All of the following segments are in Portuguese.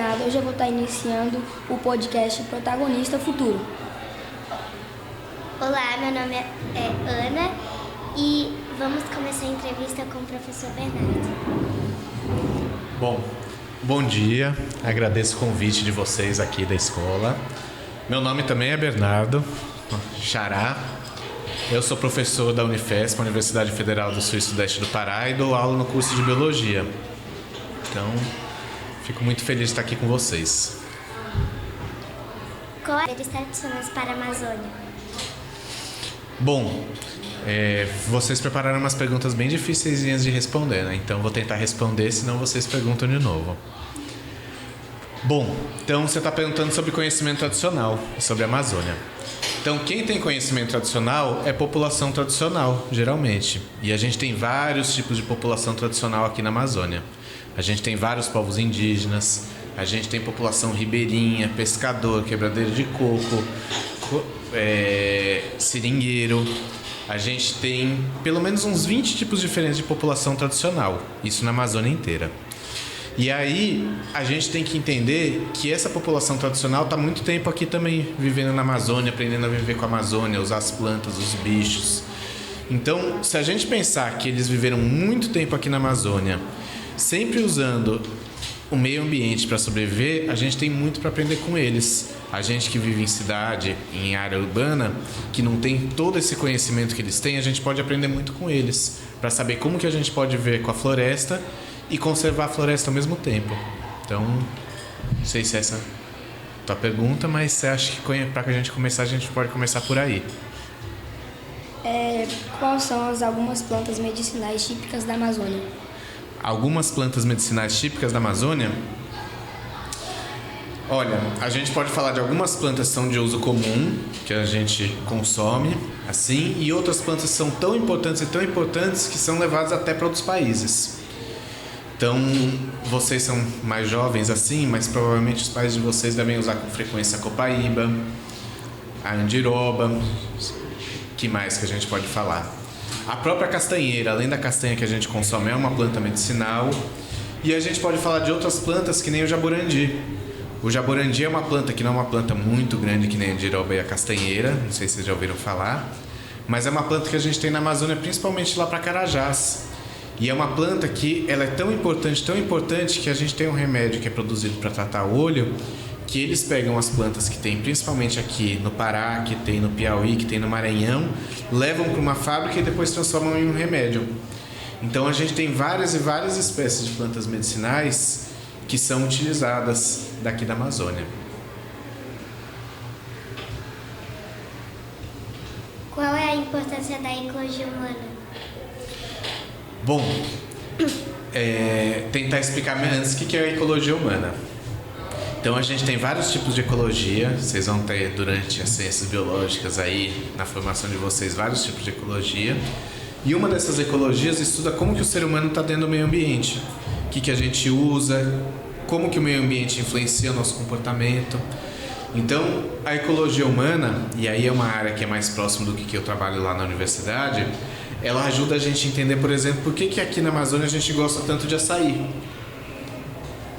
Bernardo. Hoje eu vou estar iniciando o podcast Protagonista Futuro. Olá, meu nome é Ana e vamos começar a entrevista com o professor Bernardo. Bom dia, agradeço o convite de vocês aqui da escola. Meu nome também é Bernardo Xará. Eu sou professor da Unifesp, Universidade Federal do Sul e Sudeste do Pará, e dou aula no curso de Biologia. Então, fico muito feliz de estar aqui com vocês. Qual é as tradições para a Amazônia? Vocês prepararam umas perguntas bem difíceis de responder, né? Então vou tentar responder, senão vocês perguntam de novo. Então você está perguntando sobre conhecimento tradicional, sobre a Amazônia. Então quem tem conhecimento tradicional é população tradicional, geralmente. E a gente tem vários tipos de população tradicional aqui na Amazônia. A gente tem vários povos indígenas, a gente tem população ribeirinha, pescador, quebradeiro de coco, seringueiro. A gente tem pelo menos uns 20 tipos diferentes de população tradicional, isso na Amazônia inteira. E aí a gente tem que entender que essa população tradicional está muito tempo aqui também, vivendo na Amazônia, aprendendo a viver com a Amazônia, usar as plantas, os bichos. Então, se a gente pensar que eles viveram muito tempo aqui na Amazônia, sempre usando o meio ambiente para sobreviver, a gente tem muito para aprender com eles. A gente que vive em cidade, em área urbana, que não tem todo esse conhecimento que eles têm, a gente pode aprender muito com eles, para saber como que a gente pode viver com a floresta e conservar a floresta ao mesmo tempo. Então, não sei se é essa a tua pergunta, mas você acha que para a gente começar, a gente pode começar por aí. Quais são algumas plantas medicinais típicas da Amazônia? Algumas plantas medicinais típicas da Amazônia? Olha, a gente pode falar de algumas plantas que são de uso comum, que a gente consome, assim, e outras plantas são tão importantes que são levadas até para outros países. Então, vocês são mais jovens assim, mas provavelmente os pais de vocês devem usar com frequência a copaíba, a andiroba, que mais que a gente pode falar? A própria castanheira, além da castanha que a gente consome, é uma planta medicinal. E a gente pode falar de outras plantas que nem o jaborandi. O jaborandi é uma planta que não é uma planta muito grande que nem a andiroba e a castanheira, não sei se vocês já ouviram falar, mas é uma planta que a gente tem na Amazônia, principalmente lá para Carajás. E é uma planta que ela é tão importante que a gente tem um remédio que é produzido para tratar o olho, que eles pegam as plantas que tem principalmente aqui no Pará, que tem no Piauí, que tem no Maranhão, levam para uma fábrica e depois transformam em um remédio. Então a gente tem várias e várias espécies de plantas medicinais que são utilizadas daqui da Amazônia. Qual é a importância da ecologia humana? Tentar explicar antes o que é a ecologia humana. Então a gente tem vários tipos de ecologia, vocês vão ter durante as ciências biológicas aí, na formação de vocês, vários tipos de ecologia. E uma dessas ecologias estuda como que o ser humano está dentro do meio ambiente, o que a gente usa, como que o meio ambiente influencia o nosso comportamento. Então a ecologia humana, e aí é uma área que é mais próxima do que eu trabalho lá na universidade, ela ajuda a gente a entender, por exemplo, por que aqui na Amazônia a gente gosta tanto de açaí.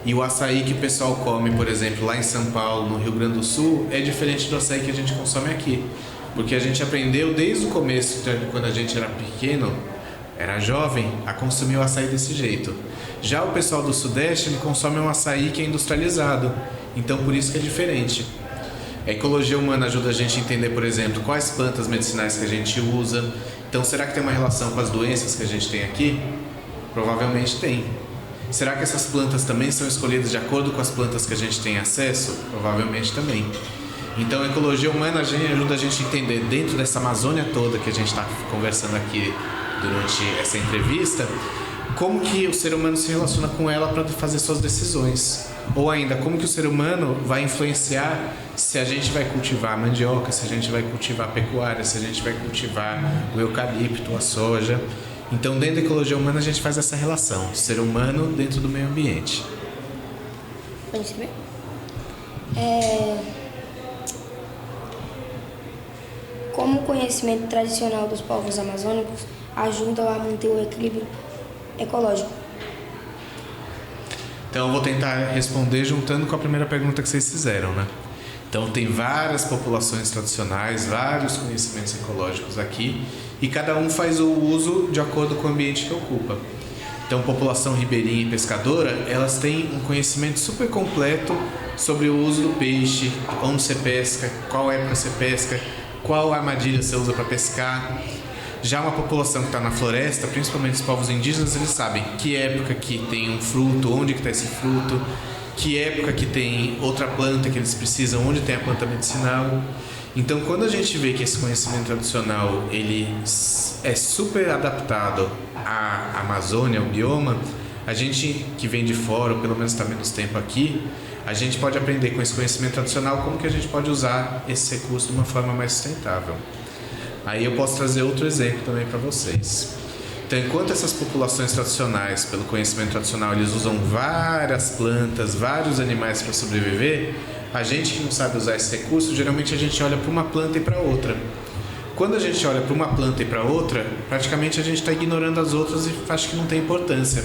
E o açaí que o pessoal come, por exemplo, lá em São Paulo, no Rio Grande do Sul, é diferente do açaí que a gente consome aqui. Porque a gente aprendeu desde o começo, quando a gente era pequeno, era jovem, a consumir o açaí desse jeito. Já o pessoal do Sudeste, ele consome um açaí que é industrializado. Então, por isso que é diferente. A ecologia humana ajuda a gente a entender, por exemplo, quais plantas medicinais que a gente usa. Então, será que tem uma relação com as doenças que a gente tem aqui? Provavelmente tem. Será que essas plantas também são escolhidas de acordo com as plantas que a gente tem acesso? Provavelmente também. Então, a ecologia humana ajuda a gente a entender, dentro dessa Amazônia toda que a gente está conversando aqui durante essa entrevista, como que o ser humano se relaciona com ela para fazer suas decisões. Ou ainda, como que o ser humano vai influenciar se a gente vai cultivar a mandioca, se a gente vai cultivar a pecuária, se a gente vai cultivar o eucalipto, a soja. Então, dentro da ecologia humana, a gente faz essa relação, ser humano dentro do meio ambiente. Pode saber? Como o conhecimento tradicional dos povos amazônicos ajuda a manter o equilíbrio ecológico? Então eu vou tentar responder juntando com a primeira pergunta que vocês fizeram, né? Então tem várias populações tradicionais, vários conhecimentos ecológicos aqui e cada um faz o uso de acordo com o ambiente que ocupa. Então população ribeirinha e pescadora, elas têm um conhecimento super completo sobre o uso do peixe, onde você pesca, qual época você pesca, qual armadilha você usa para pescar. Já uma população que está na floresta, principalmente os povos indígenas, eles sabem que época que tem um fruto, onde que está esse fruto, que época que tem outra planta que eles precisam, onde tem a planta medicinal. Então, quando a gente vê que esse conhecimento tradicional ele é super adaptado à Amazônia, ao bioma, a gente que vem de fora, ou pelo menos está menos tempo aqui, a gente pode aprender com esse conhecimento tradicional como que a gente pode usar esse recurso de uma forma mais sustentável. Aí eu posso trazer outro exemplo também para vocês. Então, enquanto essas populações tradicionais, pelo conhecimento tradicional, eles usam várias plantas, vários animais para sobreviver, a gente que não sabe usar esse recurso, geralmente a gente olha para uma planta e para outra. Quando a gente olha para uma planta e para outra, praticamente a gente está ignorando as outras e acha que não tem importância.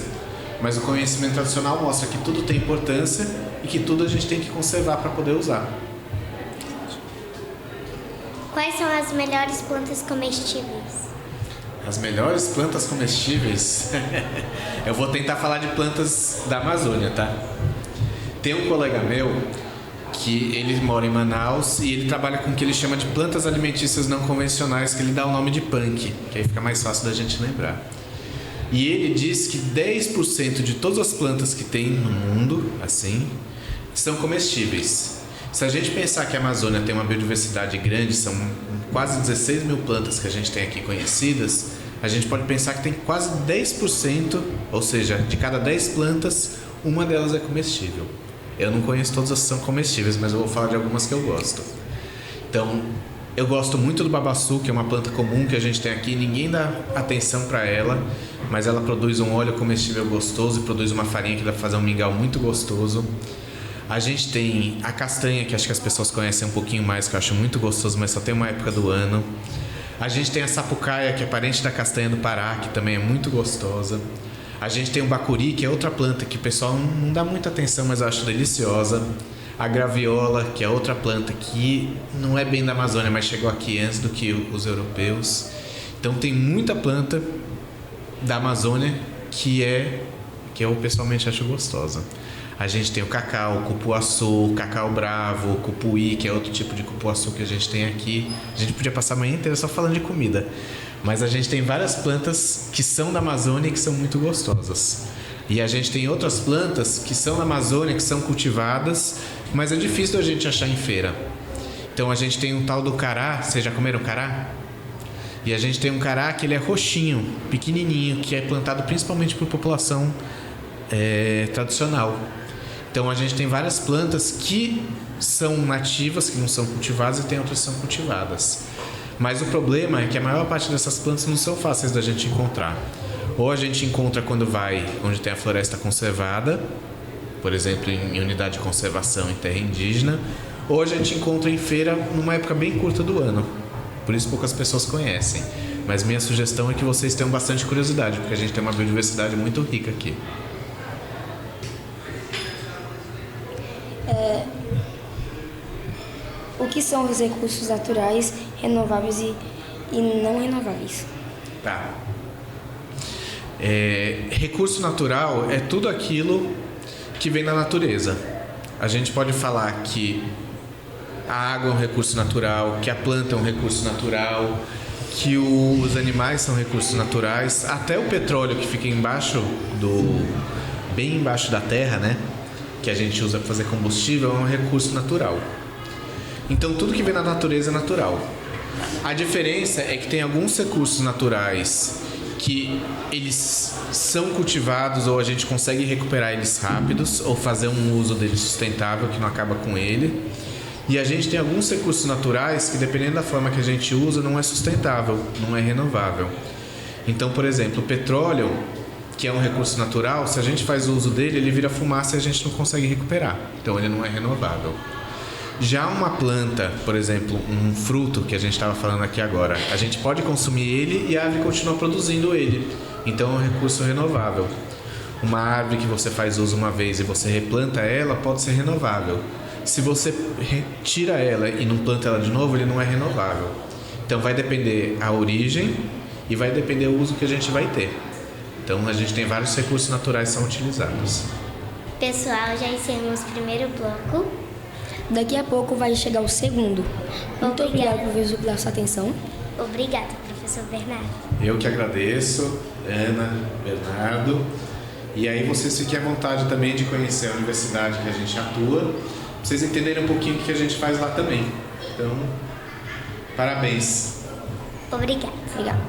Mas o conhecimento tradicional mostra que tudo tem importância e que tudo a gente tem que conservar para poder usar. Quais são as melhores plantas comestíveis? As melhores plantas comestíveis? Eu vou tentar falar de plantas da Amazônia, tá? Tem um colega meu que ele mora em Manaus e ele trabalha com o que ele chama de plantas alimentícias não convencionais, que ele dá o nome de punk, que aí fica mais fácil da gente lembrar. E ele diz que 10% de todas as plantas que tem no mundo, assim, são comestíveis. Se a gente pensar que a Amazônia tem uma biodiversidade grande, são quase 16 mil plantas que a gente tem aqui conhecidas, a gente pode pensar que tem quase 10%, ou seja, de cada 10 plantas, uma delas é comestível. Eu não conheço todas as que são comestíveis, mas eu vou falar de algumas que eu gosto. Então, eu gosto muito do babaçu, que é uma planta comum que a gente tem aqui, ninguém dá atenção para ela, mas ela produz um óleo comestível gostoso e produz uma farinha que dá para fazer um mingau muito gostoso. A gente tem a castanha, que acho que as pessoas conhecem um pouquinho mais, que eu acho muito gostoso, mas só tem uma época do ano. A gente tem a sapucaia, que é parente da castanha do Pará, que também é muito gostosa. A gente tem o bacuri, que é outra planta que o pessoal não dá muita atenção, mas eu acho deliciosa. A graviola, que é outra planta que não é bem da Amazônia, mas chegou aqui antes do que os europeus. Então tem muita planta da Amazônia que eu pessoalmente acho gostosa. A gente tem o cacau, o cupuaçu, o cacau bravo, o cupuí, que é outro tipo de cupuaçu que a gente tem aqui. A gente podia passar a manhã inteira só falando de comida. Mas a gente tem várias plantas que são da Amazônia e que são muito gostosas. E a gente tem outras plantas que são da Amazônia, que são cultivadas, mas é difícil a gente achar em feira. Então a gente tem um tal do cará. Vocês já comeram cará? E a gente tem um cará que ele é roxinho, pequenininho, que é plantado principalmente por população tradicional. Então a gente tem várias plantas que são nativas, que não são cultivadas, e tem outras que são cultivadas. Mas o problema é que a maior parte dessas plantas não são fáceis da gente encontrar. Ou a gente encontra quando vai onde tem a floresta conservada, por exemplo, em unidade de conservação em terra indígena, ou a gente encontra em feira numa época bem curta do ano. Por isso poucas pessoas conhecem. Mas minha sugestão é que vocês tenham bastante curiosidade, porque a gente tem uma biodiversidade muito rica aqui. O que são os recursos naturais, renováveis e não renováveis? Tá. Recurso natural é tudo aquilo que vem da natureza. A gente pode falar que a água é um recurso natural, que a planta é um recurso natural, que os animais são recursos naturais, até o petróleo que fica bem embaixo da terra, né? Que a gente usa para fazer combustível, é um recurso natural. Então tudo que vem da natureza é natural. A diferença é que tem alguns recursos naturais que eles são cultivados ou a gente consegue recuperar eles rápidos ou fazer um uso deles sustentável que não acaba com ele. E a gente tem alguns recursos naturais que, dependendo da forma que a gente usa, não é sustentável, não é renovável. Então, por exemplo, o petróleo, que é um recurso natural, se a gente faz o uso dele, ele vira fumaça e a gente não consegue recuperar. Então ele não é renovável. Já uma planta, por exemplo, um fruto que a gente estava falando aqui agora, a gente pode consumir ele e a árvore continua produzindo ele. Então é um recurso renovável. Uma árvore que você faz uso uma vez e você replanta ela pode ser renovável. Se você tira ela e não planta ela de novo, ele não é renovável. Então vai depender a origem e vai depender o uso que a gente vai ter. Então a gente tem vários recursos naturais que são utilizados. Pessoal, já encerramos o primeiro bloco. Daqui a pouco vai chegar o segundo. Muito Obrigada. obrigado pela sua atenção. Obrigada, professor Bernardo. Eu que agradeço, Ana, Bernardo. E aí vocês fiquem à vontade também de conhecer a universidade que a gente atua, pra vocês entenderem um pouquinho o que a gente faz lá também. Então, parabéns. Obrigada. Obrigado.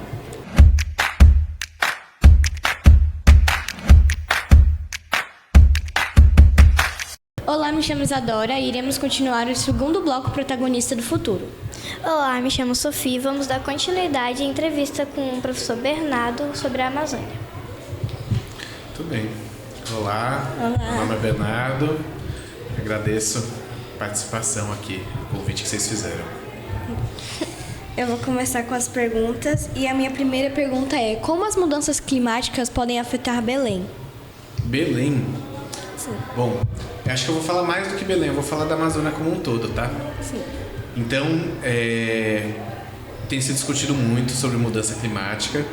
Olá, me chamo Isadora e iremos continuar o segundo bloco Protagonista do Futuro. Olá, me chamo Sofia e vamos dar continuidade à entrevista com o professor Bernardo sobre a Amazônia. Tudo bem. Olá, meu nome é Bernardo. Agradeço a participação aqui, o convite que vocês fizeram. Eu vou começar com as perguntas e a minha primeira pergunta é: como as mudanças climáticas podem afetar Belém? Belém? Sim. Bom, eu acho que eu vou falar mais do que Belém, eu vou falar da Amazônia como um todo, tá? Sim. Então, tem se discutido muito sobre mudança climática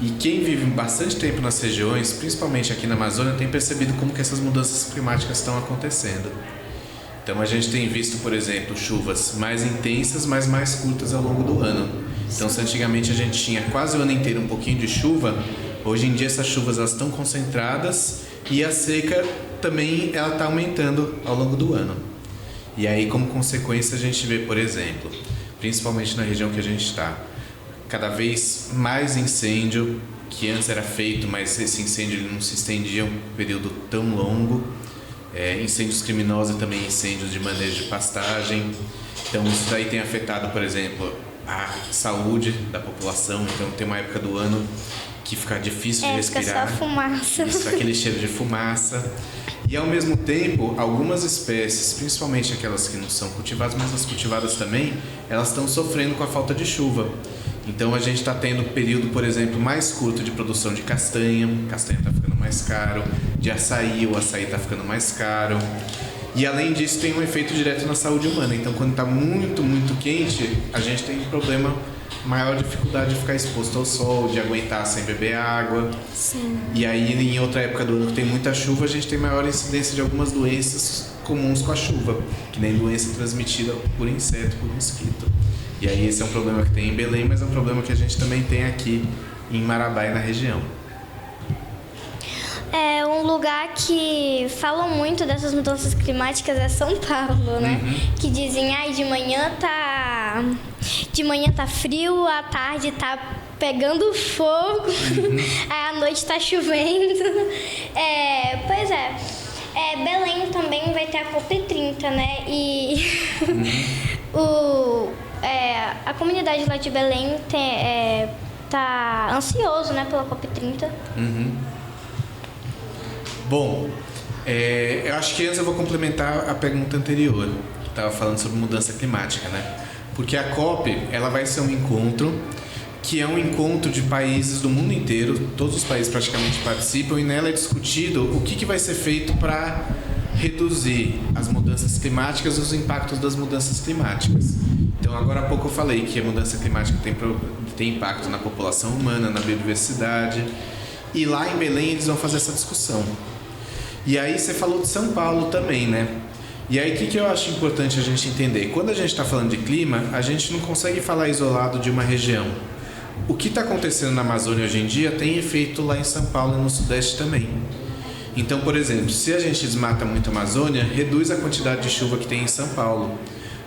e quem vive bastante tempo nas regiões, principalmente aqui na Amazônia, tem percebido como que essas mudanças climáticas estão acontecendo. Então a gente tem visto, por exemplo, chuvas mais intensas, mas mais curtas ao longo do ano. Então se antigamente a gente tinha quase o ano inteiro um pouquinho de chuva, hoje em dia essas chuvas elas estão concentradas e a seca também ela está aumentando ao longo do ano. E aí como consequência a gente vê, por exemplo, principalmente na região que a gente está, cada vez mais incêndio, que antes era feito, mas esse incêndio ele não se estendia um período tão longo. Incêndios criminosos e também incêndios de manejo de pastagem. Então isso daí tem afetado, por exemplo, a saúde da população. Então tem uma época do ano que fica difícil de respirar. Fica só fumaça. Isso, aquele cheiro de fumaça. E ao mesmo tempo, algumas espécies, principalmente aquelas que não são cultivadas, mas as cultivadas também, elas estão sofrendo com a falta de chuva. Então a gente está tendo um período, por exemplo, mais curto de produção de castanha está ficando mais caro, de açaí, o açaí está ficando mais caro. E além disso tem um efeito direto na saúde humana. Então quando está muito, muito quente, a gente tem um problema, maior dificuldade de ficar exposto ao sol, de aguentar sem beber água. Sim. E aí em outra época do ano que tem muita chuva, a gente tem maior incidência de algumas doenças comuns com a chuva, que nem doença transmitida por inseto, por mosquito. E aí esse é um problema que tem em Belém, mas é um problema que a gente também tem aqui em Marabá e na região. É um lugar que falam muito dessas mudanças climáticas é São Paulo, né? Que dizem, de manhã tá frio, à tarde tá pegando fogo, aí à noite tá chovendo. Pois é. Belém também vai ter a COP30, né? E a comunidade lá de Belém tá ansioso, né, pela COP30. Bom, eu acho que antes eu vou complementar a pergunta anterior, que estava falando sobre mudança climática, né? Porque a COP, ela vai ser um encontro que é um encontro de países do mundo inteiro, todos os países praticamente participam, e nela é discutido o que vai ser feito para reduzir as mudanças climáticas e os impactos das mudanças climáticas. Então, agora há pouco eu falei que a mudança climática tem impacto na população humana, na biodiversidade, e lá em Belém eles vão fazer essa discussão. E aí você falou de São Paulo também, né? E aí o que eu acho importante a gente entender? Quando a gente está falando de clima, a gente não consegue falar isolado de uma região. O que está acontecendo na Amazônia hoje em dia tem efeito lá em São Paulo e no Sudeste também. Então, por exemplo, se a gente desmata muito a Amazônia, reduz a quantidade de chuva que tem em São Paulo.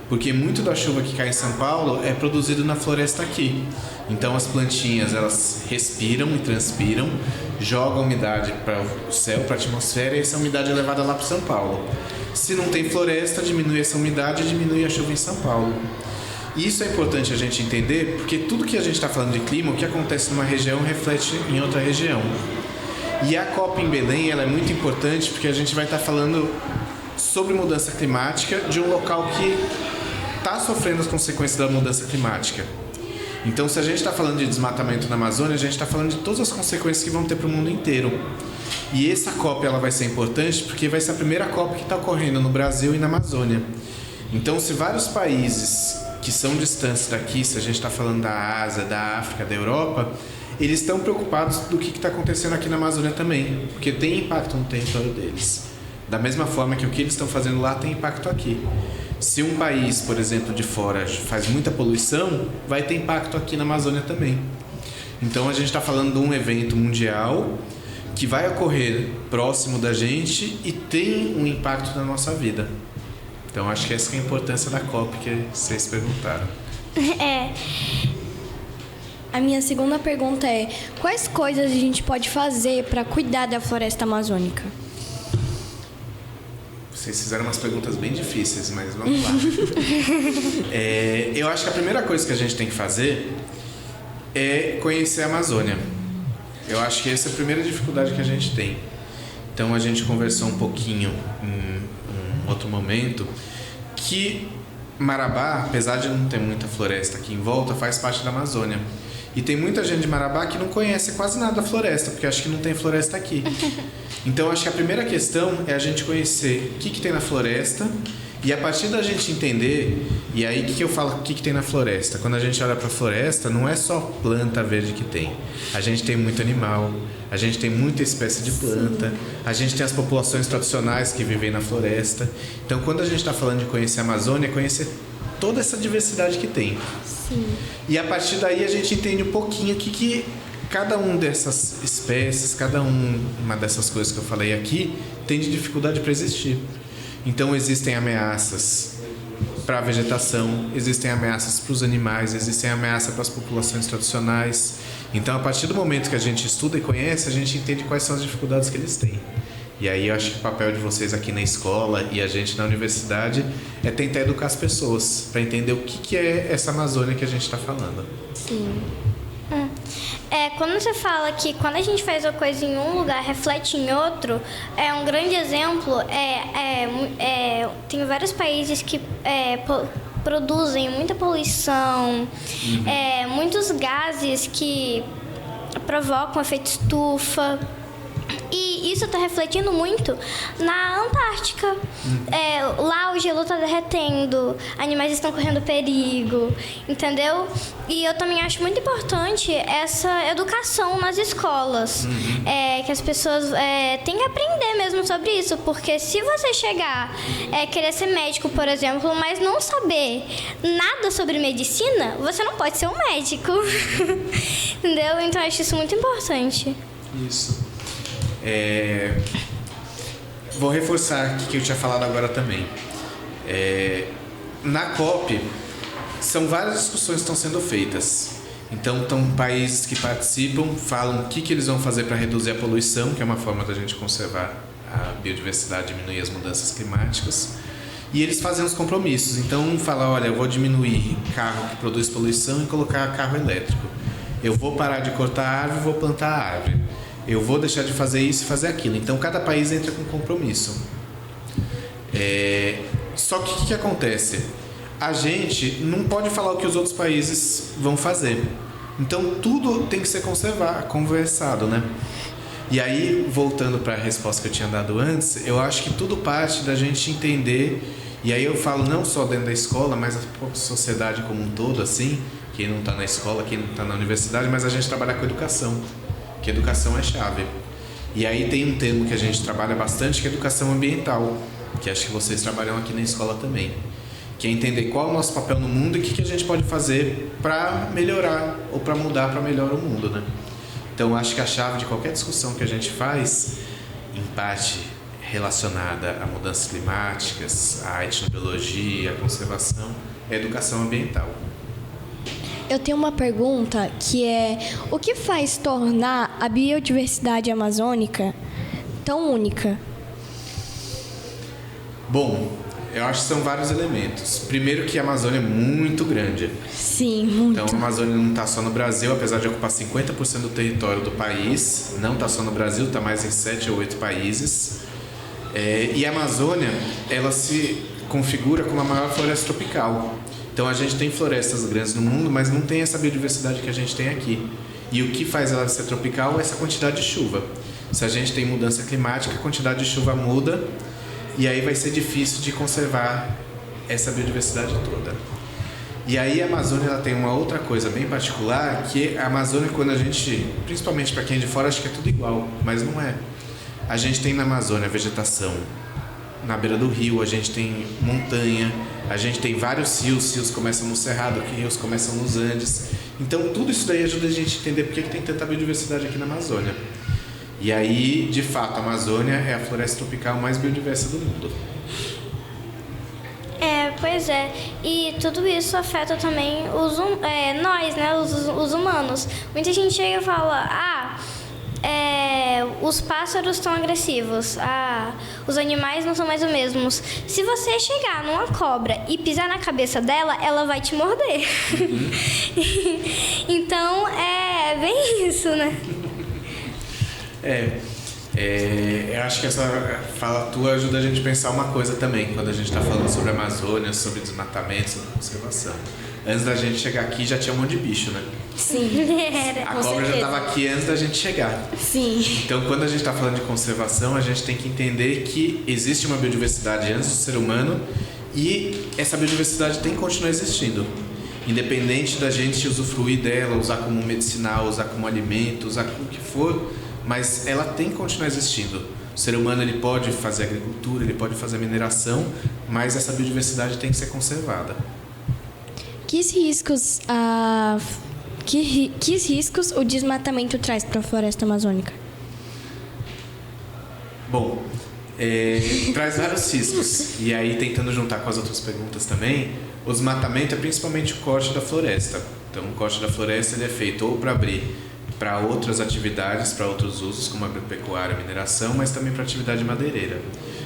Porque muito da chuva que cai em São Paulo é produzido na floresta aqui. Então as plantinhas elas respiram e transpiram, jogam umidade para o céu, para a atmosfera, e essa umidade é levada lá para São Paulo. Se não tem floresta, diminui essa umidade e diminui a chuva em São Paulo. E isso é importante a gente entender, porque tudo que a gente está falando de clima, o que acontece numa região reflete em outra região. E a COP em Belém ela é muito importante porque a gente vai estar falando sobre mudança climática de um local que está sofrendo as consequências da mudança climática. Então, se a gente está falando de desmatamento na Amazônia, a gente está falando de todas as consequências que vão ter para o mundo inteiro. E essa COP ela vai ser importante porque vai ser a primeira COP que está ocorrendo no Brasil e na Amazônia. Então, se vários países que são distantes daqui, se a gente está falando da Ásia, da África, da Europa, eles estão preocupados do que está acontecendo aqui na Amazônia também, porque tem impacto no território deles. Da mesma forma que o que eles estão fazendo lá tem impacto aqui. Se um país, por exemplo, de fora faz muita poluição, vai ter impacto aqui na Amazônia também. Então a gente está falando de um evento mundial que vai ocorrer próximo da gente e tem um impacto na nossa vida. Então acho que essa que é a importância da COP que vocês perguntaram. A minha segunda pergunta é: quais coisas a gente pode fazer para cuidar da floresta amazônica? Vocês fizeram umas perguntas bem difíceis, mas vamos lá. Eu acho que a primeira coisa que a gente tem que fazer é conhecer a Amazônia. Eu acho que essa é a primeira dificuldade que a gente tem. Então a gente conversou um pouquinho em um outro momento que Marabá, apesar de não ter muita floresta aqui em volta, faz parte da Amazônia. E tem muita gente de Marabá que não conhece quase nada da floresta, porque acha que não tem floresta aqui. Então, acho que a primeira questão é a gente conhecer o que tem na floresta e a partir da gente entender, e aí o que eu falo, o que tem na floresta? Quando a gente olha para a floresta, não é só planta verde que tem. A gente tem muito animal, a gente tem muita espécie de planta, a gente tem as populações tradicionais que vivem na floresta. Então, quando a gente está falando de conhecer a Amazônia, é conhecer toda essa diversidade que tem. Sim. E a partir daí a gente entende um pouquinho o que cada uma dessas espécies, cada uma dessas coisas que eu falei aqui, tem de dificuldade para existir. Então existem ameaças para a vegetação, existem ameaças para os animais, existem ameaças para as populações tradicionais. Então, a partir do momento que a gente estuda e conhece, a gente entende quais são as dificuldades que eles têm. E aí eu acho que o papel de vocês aqui na escola e a gente na universidade é tentar educar as pessoas para entender o que é essa Amazônia que a gente está falando. Sim. Quando você fala que quando a gente faz uma coisa em um lugar, reflete em outro, um grande exemplo tem vários países que produzem muita poluição, muitos gases que provocam efeito estufa. E isso está refletindo muito na Antártica. Lá o gelo está derretendo, animais estão correndo perigo, entendeu? E eu também acho muito importante essa educação nas escolas. Que as pessoas têm que aprender mesmo sobre isso, porque se você chegar, querer ser médico, por exemplo, mas não saber nada sobre medicina, você não pode ser um médico. Entendeu? Então eu acho isso muito importante. Isso. Vou reforçar o que eu tinha falado agora também. Na COP, são várias discussões que estão sendo feitas. Então, estão países que participam, falam o que eles vão fazer para reduzir a poluição, que é uma forma da gente conservar a biodiversidade, diminuir as mudanças climáticas. E eles fazem os compromissos. Então, um fala, olha, eu vou diminuir carro que produz poluição e colocar carro elétrico. Eu vou parar de cortar árvore e vou plantar árvore. Eu vou deixar de fazer isso e fazer aquilo. Então, cada país entra com compromisso. Só que o que acontece? A gente não pode falar o que os outros países vão fazer. Então, tudo tem que ser conversado, né? E aí, voltando para a resposta que eu tinha dado antes, eu acho que tudo parte da gente entender, e aí eu falo não só dentro da escola, mas a sociedade como um todo, assim, quem não está na escola, quem não está na universidade, mas a gente trabalha com educação. Que educação é chave. E aí tem um termo que a gente trabalha bastante, que é educação ambiental, que acho que vocês trabalham aqui na escola também, que é entender qual é o nosso papel no mundo e o que a gente pode fazer para melhorar ou para mudar para melhor o mundo, né? Então acho que a chave de qualquer discussão que a gente faz, em parte relacionada a mudanças climáticas, a etnobiologia, a conservação, é a educação ambiental. Eu tenho uma pergunta que é: o que faz tornar a biodiversidade amazônica tão única? Bom, eu acho que são vários elementos. Primeiro que a Amazônia é muito grande. Sim, muito. Então a Amazônia não está só no Brasil, apesar de ocupar 50% do território do país. Não está só no Brasil, está mais em 7 ou 8 países. E a Amazônia, ela se configura como a maior floresta tropical. Então a gente tem florestas grandes no mundo, mas não tem essa biodiversidade que a gente tem aqui. E o que faz ela ser tropical é essa quantidade de chuva. Se a gente tem mudança climática, a quantidade de chuva muda e aí vai ser difícil de conservar essa biodiversidade toda. E aí a Amazônia ela tem uma outra coisa bem particular, que a Amazônia, quando a gente, principalmente para quem é de fora, acha que é tudo igual, mas não é. A gente tem na Amazônia vegetação na beira do rio, a gente tem montanha, a gente tem vários rios começam no Cerrado, que rios começam nos Andes. Então tudo isso daí ajuda a gente a entender por que tem tanta biodiversidade aqui na Amazônia. E aí, de fato, a Amazônia é a floresta tropical mais biodiversa do mundo. Pois é. E tudo isso afeta também nós, né? Os humanos. Muita gente chega e fala, os pássaros estão agressivos, os animais não são mais os mesmos. Se você chegar numa cobra e pisar na cabeça dela, ela vai te morder. Então, é bem isso, né? Eu acho que essa fala tua ajuda a gente a pensar uma coisa também, quando a gente está falando sobre a Amazônia, sobre desmatamento, sobre conservação. Antes da gente chegar aqui já tinha um monte de bicho, né? Sim. A cobra já estava aqui antes da gente chegar. Sim. Então, quando a gente está falando de conservação, a gente tem que entender que existe uma biodiversidade antes do ser humano e essa biodiversidade tem que continuar existindo. Independente da gente usufruir dela, usar como medicinal, usar como alimento, usar como o que for, mas ela tem que continuar existindo. O ser humano ele pode fazer agricultura, ele pode fazer mineração, mas essa biodiversidade tem que ser conservada. Que riscos o desmatamento traz para a floresta amazônica? Bom, traz vários riscos. E aí, tentando juntar com as outras perguntas também, o desmatamento é principalmente o corte da floresta. Então, o corte da floresta ele é feito ou para abrir para outras atividades, para outros usos, como agropecuária, mineração, mas também para atividade madeireira.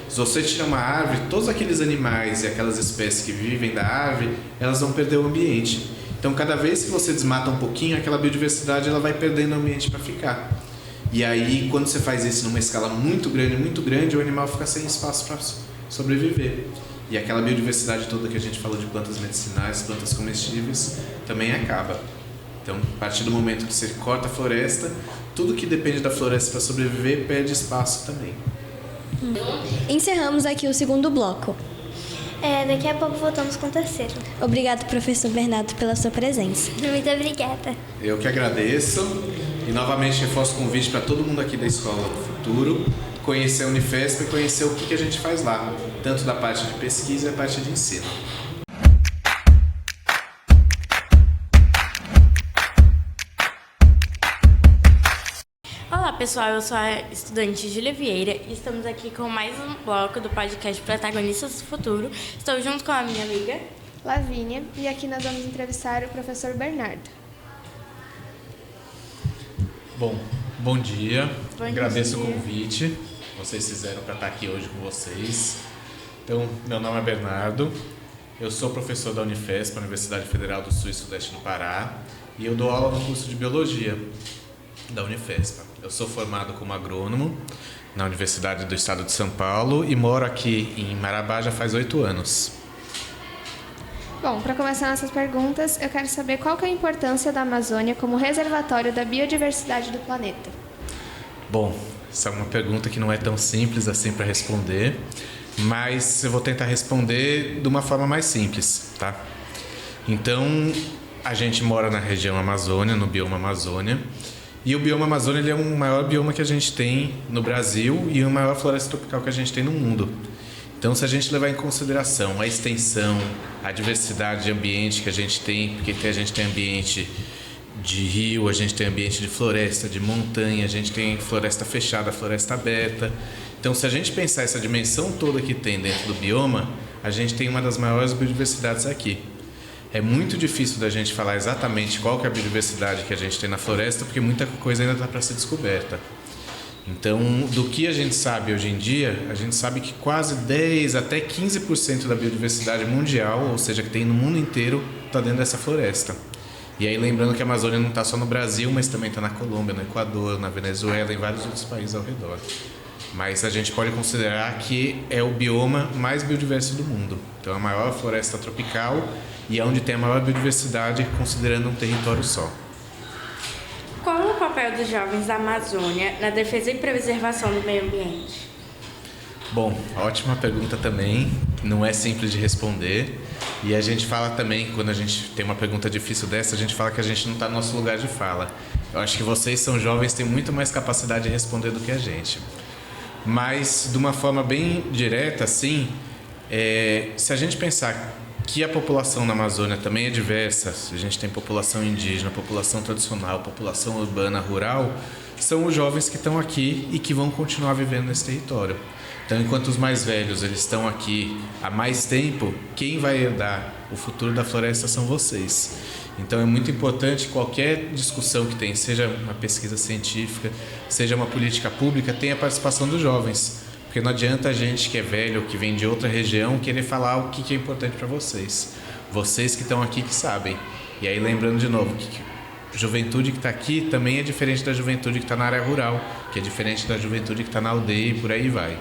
Se você tira uma árvore, todos aqueles animais e aquelas espécies que vivem da árvore, elas vão perder o ambiente. Então, cada vez que você desmata um pouquinho, aquela biodiversidade ela vai perdendo o ambiente para ficar. E aí, quando você faz isso numa escala muito grande, o animal fica sem espaço para sobreviver. E aquela biodiversidade toda que a gente falou de plantas medicinais, plantas comestíveis, também acaba. Então, a partir do momento que você corta a floresta, tudo que depende da floresta para sobreviver perde espaço também. Encerramos aqui o segundo bloco. Daqui a pouco voltamos com o terceiro. Obrigado, professor Bernardo, pela sua presença. Muito obrigada. Eu que agradeço e novamente reforço o convite para todo mundo aqui da Escola do Futuro conhecer a Unifesp e conhecer o que a gente faz lá, tanto da parte de pesquisa e a parte de ensino. Olá pessoal, eu sou a estudante Júlia Vieira e estamos aqui com mais um bloco do podcast Protagonistas do Futuro. Estou junto com a minha amiga Lavínia e aqui nós vamos entrevistar o professor Bernardo. Bom dia. Agradeço dia. o convite. Vocês fizeram para estar aqui hoje com vocês. Então, meu nome é Bernardo. Eu sou professor da Unifesp, Universidade Federal do Sul e Sudeste do Pará, e eu dou aula no curso de Biologia da Unifesp. Eu sou formado como agrônomo na Universidade do Estado de São Paulo e moro aqui em Marabá já faz 8 anos. Bom, para começar nossas perguntas, eu quero saber qual que é a importância da Amazônia como reservatório da biodiversidade do planeta. Bom, essa é uma pergunta que não é tão simples assim para responder, mas eu vou tentar responder de uma forma mais simples, tá? Então, a gente mora na região Amazônia, no bioma Amazônia, e o bioma Amazônia ele é o maior bioma que a gente tem no Brasil e a maior floresta tropical que a gente tem no mundo. Então, se a gente levar em consideração a extensão, a diversidade de ambiente que a gente tem, porque a gente tem ambiente de rio, a gente tem ambiente de floresta, de montanha, a gente tem floresta fechada, floresta aberta. Então, se a gente pensar essa dimensão toda que tem dentro do bioma, a gente tem uma das maiores biodiversidades aqui. É muito difícil da gente falar exatamente qual que é a biodiversidade que a gente tem na floresta, porque muita coisa ainda está para ser descoberta. Então, do que a gente sabe hoje em dia, a gente sabe que quase 10 até 15% da biodiversidade mundial, ou seja, que tem no mundo inteiro, está dentro dessa floresta. E aí, lembrando que a Amazônia não está só no Brasil, mas também está na Colômbia, no Equador, na Venezuela e em vários outros países ao redor. Mas a gente pode considerar que é o bioma mais biodiverso do mundo. Então, é a maior floresta tropical e é onde tem a maior biodiversidade, considerando um território só. qual é o papel dos jovens da Amazônia na defesa e preservação do meio ambiente? Bom, ótima pergunta também, não é simples de responder. E a gente fala também, quando a gente tem uma pergunta difícil dessa, a gente fala que a gente não está no nosso lugar de fala. Eu acho que vocês são jovens, têm muito mais capacidade de responder do que a gente. Mas, de uma forma bem direta, assim, se a gente pensar que a população na Amazônia também é diversa, a gente tem população indígena, população tradicional, população urbana, rural, são os jovens que estão aqui e que vão continuar vivendo nesse território. Então, enquanto os mais velhos eles estão aqui há mais tempo, quem vai herdar o futuro da floresta são vocês. Então, é muito importante qualquer discussão que tem, seja uma pesquisa científica, seja uma política pública, tenha a participação dos jovens. Porque não adianta a gente que é velho, que vem de outra região, querer falar o que é importante para vocês. Vocês que estão aqui que sabem. E aí, lembrando de novo, que a juventude que está aqui também é diferente da juventude que está na área rural, que é diferente da juventude que está na aldeia e por aí vai.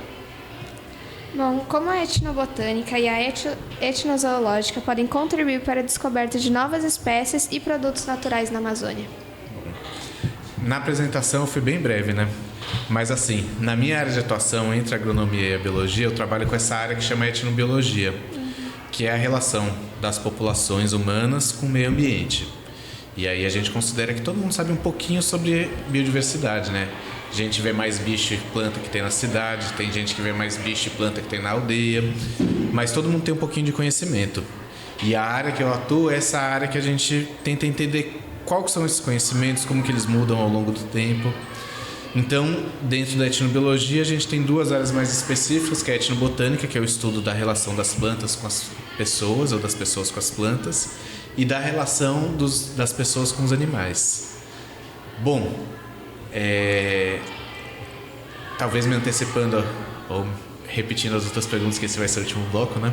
Bom, como a etnobotânica e a etnozoológica podem contribuir para a descoberta de novas espécies e produtos naturais na Amazônia? Na apresentação eu fui bem breve, né? Mas assim, na minha área de atuação entre a agronomia e a biologia, eu trabalho com essa área que chama etnobiologia, que é a relação das populações humanas com o meio ambiente. E aí a gente considera que todo mundo sabe um pouquinho sobre biodiversidade, né? A gente vê mais bicho e planta que tem na cidade, tem gente que vê mais bicho e planta que tem na aldeia, mas todo mundo tem um pouquinho de conhecimento. E a área que eu atuo é essa área que a gente tenta entender quais são esses conhecimentos, como que eles mudam ao longo do tempo. Então, dentro da etnobiologia, a gente tem duas áreas mais específicas, que é a etnobotânica, que é o estudo da relação das plantas com as pessoas, ou das pessoas com as plantas, e da relação das pessoas com os animais. Bom, talvez me antecipando ou repetindo as outras perguntas, que esse vai ser o último bloco, né?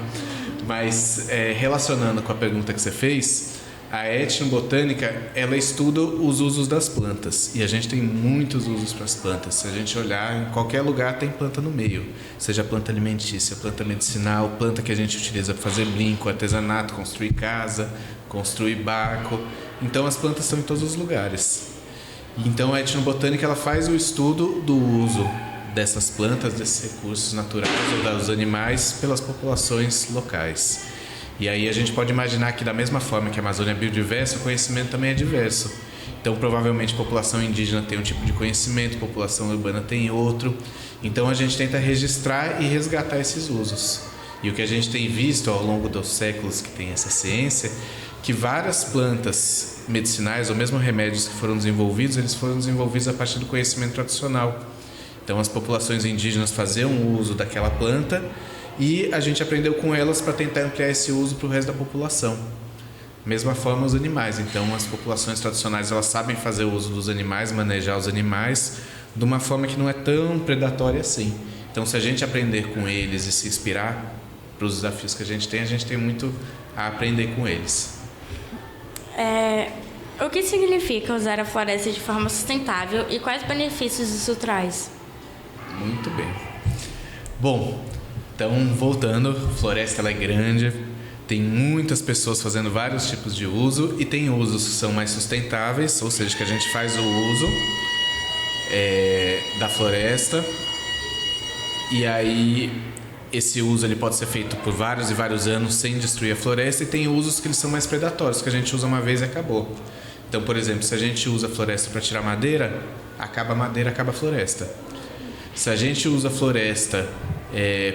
Mas relacionando com a pergunta que você fez, a etnobotânica, ela estuda os usos das plantas. E a gente tem muitos usos para as plantas. Se a gente olhar, em qualquer lugar tem planta no meio. Seja planta alimentícia, planta medicinal, planta que a gente utiliza para fazer brinco, artesanato, construir casa, construir barco. Então as plantas estão em todos os lugares. Então a etnobotânica ela faz o estudo do uso dessas plantas, desses recursos naturais ou dos animais pelas populações locais. E aí a gente pode imaginar que da mesma forma que a Amazônia é biodiversa, o conhecimento também é diverso. Então provavelmente a população indígena tem um tipo de conhecimento, a população urbana tem outro. Então a gente tenta registrar e resgatar esses usos. E o que a gente tem visto ao longo dos séculos que tem essa ciência, que várias plantas medicinais ou mesmo remédios que foram desenvolvidos, eles foram desenvolvidos a partir do conhecimento tradicional. Então as populações indígenas faziam o uso daquela planta e a gente aprendeu com elas para tentar ampliar esse uso para o resto da população. Mesma forma os animais. Então as populações tradicionais elas sabem fazer o uso dos animais, manejar os animais de uma forma que não é tão predatória assim. Então se a gente aprender com eles e se inspirar para os desafios que a gente tem muito a aprender com eles. O que significa usar a floresta de forma sustentável e quais benefícios isso traz? Muito bem. Bom, então voltando, a floresta ela é grande, tem muitas pessoas fazendo vários tipos de uso e tem usos que são mais sustentáveis, ou seja, que a gente faz o uso da floresta e aí esse uso ele pode ser feito por vários e vários anos sem destruir a floresta e tem usos que eles são mais predatórios, que a gente usa uma vez e acabou. Então, por exemplo, se a gente usa a floresta para tirar madeira, acaba a madeira, acaba a floresta. Se a gente usa a floresta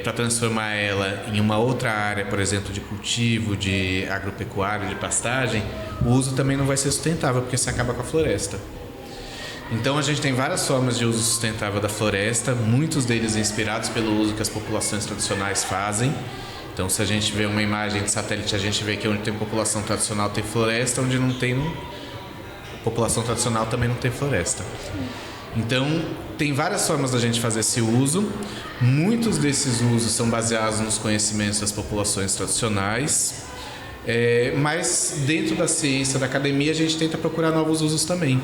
para transformar ela em uma outra área, por exemplo, de cultivo, de agropecuário, de pastagem, o uso também não vai ser sustentável, porque se acaba com a floresta. Então a gente tem várias formas de uso sustentável da floresta, muitos deles inspirados pelo uso que as populações tradicionais fazem. Então se a gente vê uma imagem de satélite, a gente vê que onde tem população tradicional tem floresta, onde não tem população tradicional também não tem floresta. Então tem várias formas da gente fazer esse uso. Muitos desses usos são baseados nos conhecimentos das populações tradicionais, mas dentro da ciência, da academia, a gente tenta procurar novos usos também.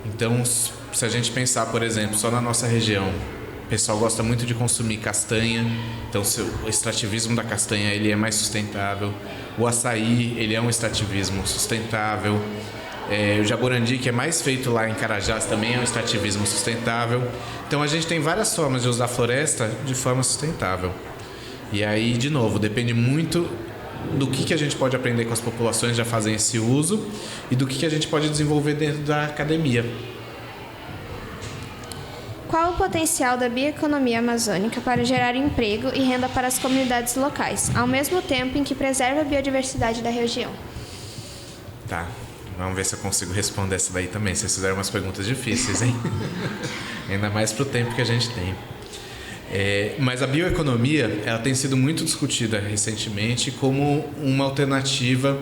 Então, se a gente pensar, por exemplo, só na nossa região, o pessoal gosta muito de consumir castanha, então o extrativismo da castanha ele é mais sustentável. O açaí ele é um extrativismo sustentável. O Jaborandi, que é mais feito lá em Carajás, também é um extrativismo sustentável. Então a gente tem várias formas de usar a floresta de forma sustentável. E aí, de novo, depende muito do que a gente pode aprender com as populações que já fazem esse uso e do que a gente pode desenvolver dentro da academia. Qual o potencial da bioeconomia amazônica para gerar emprego e renda para as comunidades locais, ao mesmo tempo em que preserva a biodiversidade da região? Tá, vamos ver se eu consigo responder essa daí também. Vocês fizeram umas perguntas difíceis, hein? Ainda mais pro tempo que a gente tem. Mas a bioeconomia, ela tem sido muito discutida recentemente como uma alternativa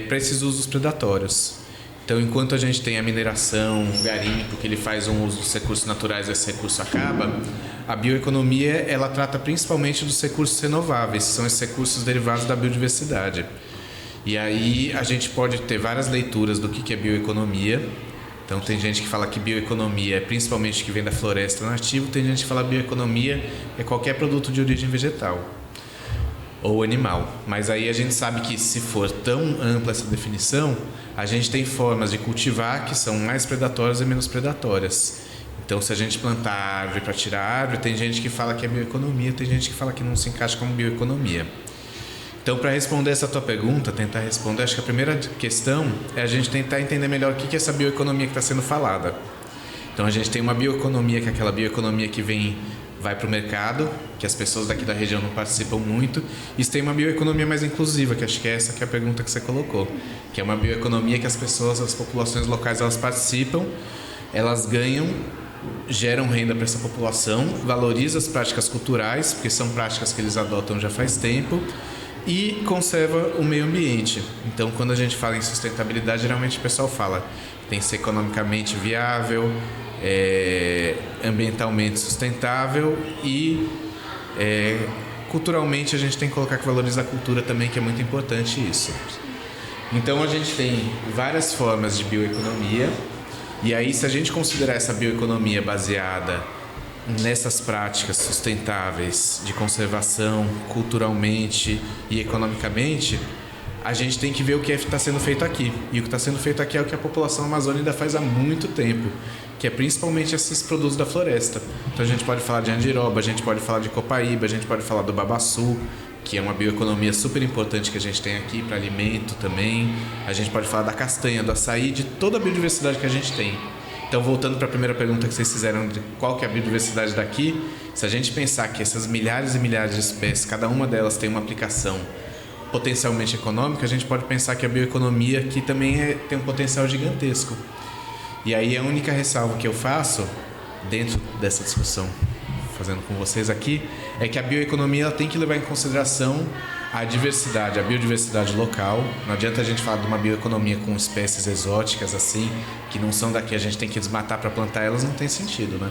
para esses usos predatórios. Então, enquanto a gente tem a mineração, o garimpo, que ele faz um uso dos recursos naturais e esse recurso acaba, a bioeconomia, ela trata principalmente dos recursos renováveis, que são esses recursos derivados da biodiversidade. E aí a gente pode ter várias leituras do que é bioeconomia. Então, tem gente que fala que bioeconomia é principalmente que vem da floresta nativa, tem gente que fala que bioeconomia é qualquer produto de origem vegetal ou animal. Mas aí a gente sabe que, se for tão ampla essa definição, a gente tem formas de cultivar que são mais predatórias e menos predatórias. Então, se a gente plantar árvore para tirar árvore, tem gente que fala que é bioeconomia, tem gente que fala que não se encaixa como bioeconomia. Então, para responder essa tua pergunta, tentar responder, acho que a primeira questão é a gente tentar entender melhor o que é essa bioeconomia que está sendo falada. Então, a gente tem uma bioeconomia, que é aquela bioeconomia que vai para o mercado, que as pessoas daqui da região não participam muito. E tem uma bioeconomia mais inclusiva, que acho que é essa que é a pergunta que você colocou, que é uma bioeconomia que as pessoas, as populações locais, elas participam, elas ganham, geram renda para essa população, valoriza as práticas culturais, porque são práticas que eles adotam já faz tempo, e conserva o meio ambiente. Então, quando a gente fala em sustentabilidade, geralmente o pessoal fala que tem que ser economicamente viável, ambientalmente sustentável e culturalmente a gente tem que colocar que valoriza a cultura também, que é muito importante isso. Então, a gente tem várias formas de bioeconomia, e aí, se a gente considerar essa bioeconomia baseada nessas práticas sustentáveis de conservação, culturalmente e economicamente, a gente tem que ver o que está sendo feito aqui. E o que está sendo feito aqui é o que a população amazônica faz há muito tempo, que é principalmente esses produtos da floresta. Então, a gente pode falar de andiroba, a gente pode falar de copaíba, a gente pode falar do babaçu, que é uma bioeconomia super importante que a gente tem aqui para alimento também. A gente pode falar da castanha, do açaí, de toda a biodiversidade que a gente tem. Então, voltando para a primeira pergunta que vocês fizeram de qual que é a biodiversidade daqui, se a gente pensar que essas milhares e milhares de espécies, cada uma delas tem uma aplicação potencialmente econômica, a gente pode pensar que a bioeconomia aqui também tem um potencial gigantesco. E aí a única ressalva que eu faço dentro dessa discussão, fazendo com vocês aqui, é que a bioeconomia ela tem que levar em consideração a diversidade, a biodiversidade local. Não adianta a gente falar de uma bioeconomia com espécies exóticas assim, que não são daqui, a gente tem que desmatar para plantar elas, não tem sentido, né?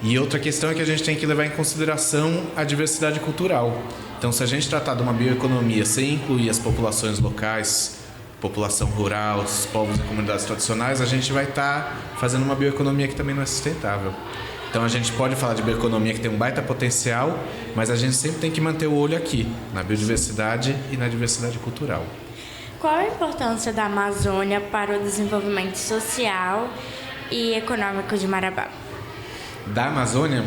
E outra questão é que a gente tem que levar em consideração a diversidade cultural. Então, se a gente tratar de uma bioeconomia sem incluir as populações locais, população rural, os povos e comunidades tradicionais, a gente vai estar fazendo uma bioeconomia que também não é sustentável. Então, a gente pode falar de bioeconomia que tem um baita potencial, mas a gente sempre tem que manter o olho aqui, na biodiversidade e na diversidade cultural. Qual a importância da Amazônia para o desenvolvimento social e econômico de Marabá? Da Amazônia?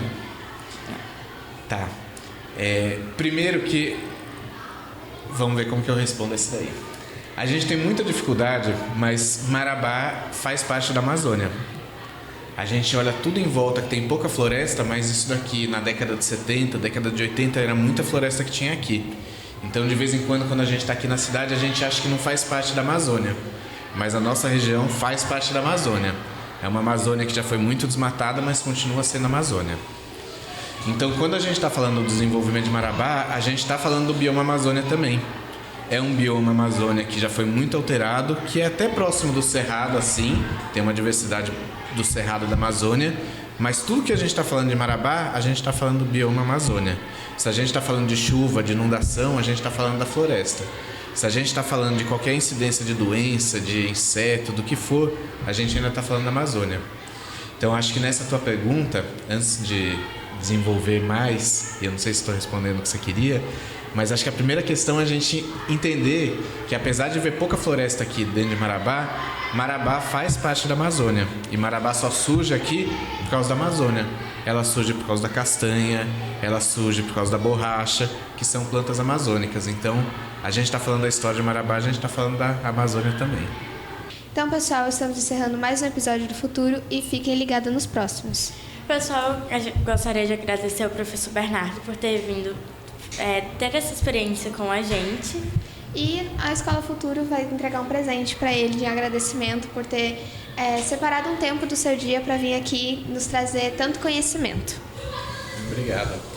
Tá. Primeiro que... Vamos ver como que eu respondo isso daí. A gente tem muita dificuldade, mas Marabá faz parte da Amazônia. A gente olha tudo em volta, que tem pouca floresta, mas isso daqui, na década de 70, década de 80, era muita floresta que tinha aqui. Então, de vez em quando a gente está aqui na cidade, a gente acha que não faz parte da Amazônia. Mas a nossa região faz parte da Amazônia. É uma Amazônia que já foi muito desmatada, mas continua sendo Amazônia. Então, quando a gente está falando do desenvolvimento de Marabá, a gente está falando do bioma Amazônia também. É um bioma Amazônia que já foi muito alterado, que é até próximo do Cerrado, assim, tem uma diversidade do Cerrado da Amazônia, mas tudo que a gente está falando de Marabá, a gente está falando do bioma Amazônia. Se a gente está falando de chuva, de inundação, a gente está falando da floresta. Se a gente está falando de qualquer incidência de doença, de inseto, do que for, a gente ainda está falando da Amazônia. Então, acho que nessa tua pergunta, antes de desenvolver mais, e eu não sei se estou respondendo o que você queria, Mas acho que a primeira questão é a gente entender que, apesar de ver pouca floresta aqui dentro de Marabá, Marabá faz parte da Amazônia. E Marabá só surge aqui por causa da Amazônia. Ela surge por causa da castanha, ela surge por causa da borracha, que são plantas amazônicas. Então, a gente está falando da história de Marabá, a gente está falando da Amazônia também. Então, pessoal, estamos encerrando mais um episódio do Futuro e fiquem ligados nos próximos. Pessoal, eu gostaria de agradecer ao professor Bernardo por ter vindo ter essa experiência com a gente. E a Escola Futuro vai entregar um presente para ele de agradecimento por ter separado um tempo do seu dia para vir aqui nos trazer tanto conhecimento. Obrigado.